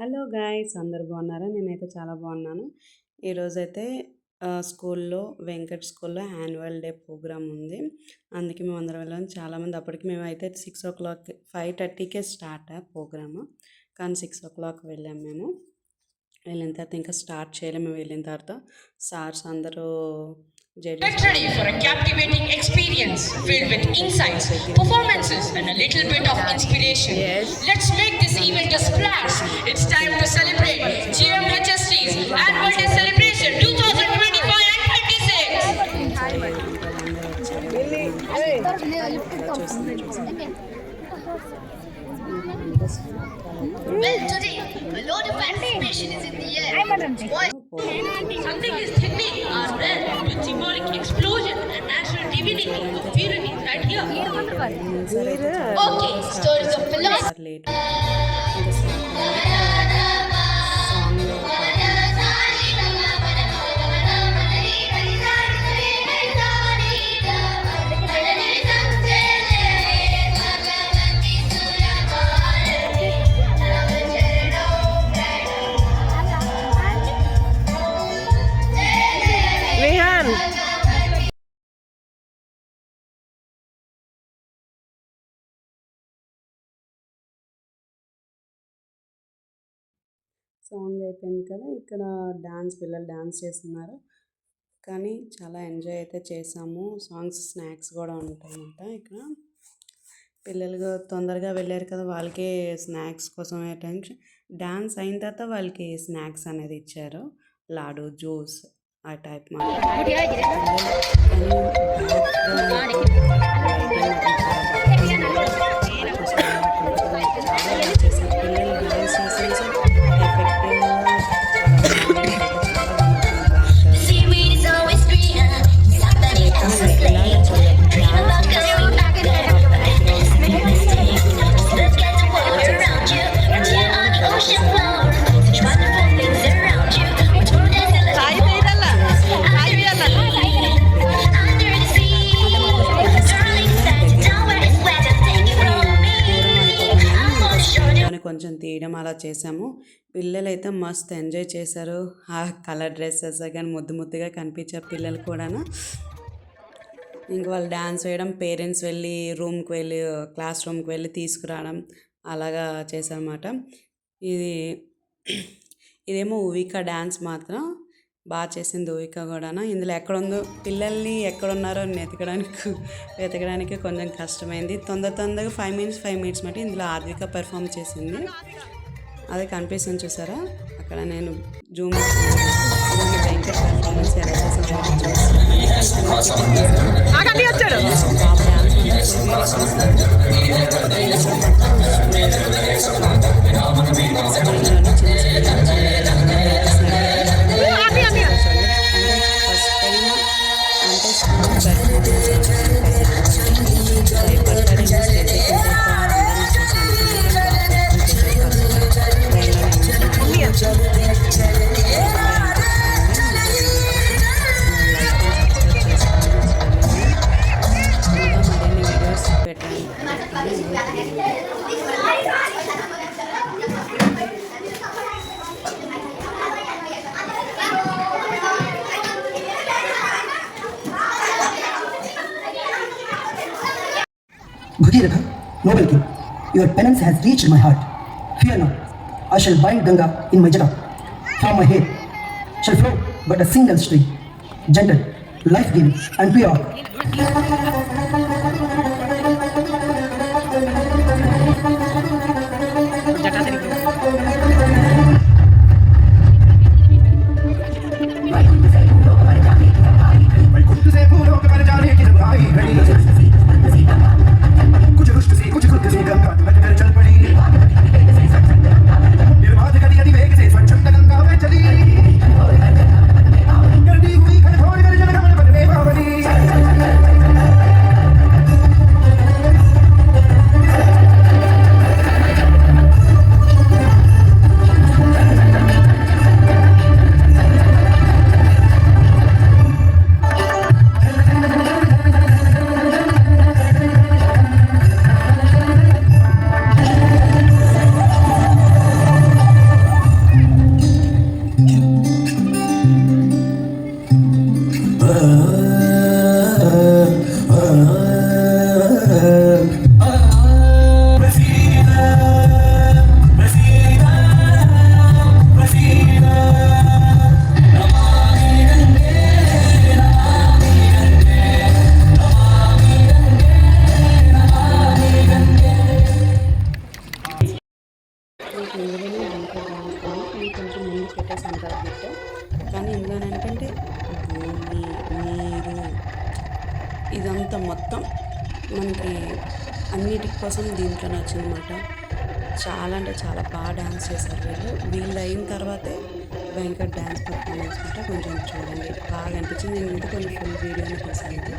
Hello guys, అందరు బాగున్నారా? నేనైతే చాలా బాగున్నాను. ఈరోజైతే స్కూల్లో స్కూల్లో యాన్యువల్ డే ప్రోగ్రామ్ ఉంది. అందుకే మేము అందరం వెళ్ళాము. చాలామంది అప్పటికి మేమైతే 6 o'clock 5:30కే స్టార్ట్ ప్రోగ్రాము, కానీ 6 o'clock వెళ్ళాము. మేము వెళ్ళిన తర్వాత ఇంకా స్టార్ట్ చేయలేము. మేము వెళ్ళిన తర్వాత సార్స్ అందరూ Get ready for a captivating experience filled with insights, performances, and a little bit of inspiration. Let's make this event a splash. It's time to celebrate GMHST's Annual Day Celebration 2025 and 26. Well, today, a lot of anticipation is in the air. Something is happening our breath with symbolic explosion and national divinity of purity right here. Okay, stories of philosophy. Song అయిపోయింది కదా, ఇక్కడ పిల్లలు dance చేస్తున్నారు. కానీ చాలా enjoy అయితే చేసాము. Snacks కూడా ఉంటాయన్నమాట. ఇక్కడ పిల్లలు తొందరగా వెళ్ళారు కదా, వాళ్ళకి స్నాక్స్ కోసం డాన్స్ అయిన తర్వాత వాళ్ళకి స్నాక్స్ అనేది ఇచ్చారు. లాడు, జ్యూస్ ఆ టైప్ మాట. కొంచెం తీయడం అలా చేసాము. పిల్లలు అయితే మస్తు ఎంజాయ్ చేశారు. ఆ కలర్ డ్రెస్సెస్ కానీ ముద్దుగా కనిపించారు పిల్లలు కూడా. ఇంక వాళ్ళు డ్యాన్స్ వేయడం, పేరెంట్స్ క్లాస్ రూమ్కి వెళ్ళి తీసుకురావడం అలాగా చేశారన్నమాట. ఇదేమో ఉవిక డ్యాన్స్ మాత్రం బాగా చేసింది. ఉవిక కూడా ఇందులో ఎక్కడుందో పిల్లల్ని ఎక్కడున్నారో వెతకడానికి కొంచెం కష్టమైంది. తొందరగా 5 minutes మట్టి ఇందులో ఆద్విక పెర్ఫామ్ చేసింది. అది కనిపిస్తుంది చూసారా అక్కడ. నేను జూమ్ భయంకర పెర్ఫార్మెన్స్ ఎలా Bhagirath, noble king, your penance has reached my heart. Fear not, I shall bind Ganga in my jata. From my head shall flow but a single stream, gentle, life-giving and pure. ఇంక ఇందులోనే Venkat dance కానీ కొంచెం ముందు పెట్టేసాను కదా bit. కానీ ఇందులో ఏంటంటే భూమి, నీరు, ఇదంతా మొత్తం మనకి అన్నిటి కోసం దీంట్లోనే వచ్చిందన్నమాట. చాలా అంటే చాలా బాగా డ్యాన్స్ చేశారు వీళ్ళు అయిన తర్వాతే వెంకట్ డ్యాన్స్ పర్ఫార్మెన్స్ అంటే కొంచెం చూడండి బాగా అనిపించింది. నేను కొంచెం ఫుల్ వీడియోని తీసాను.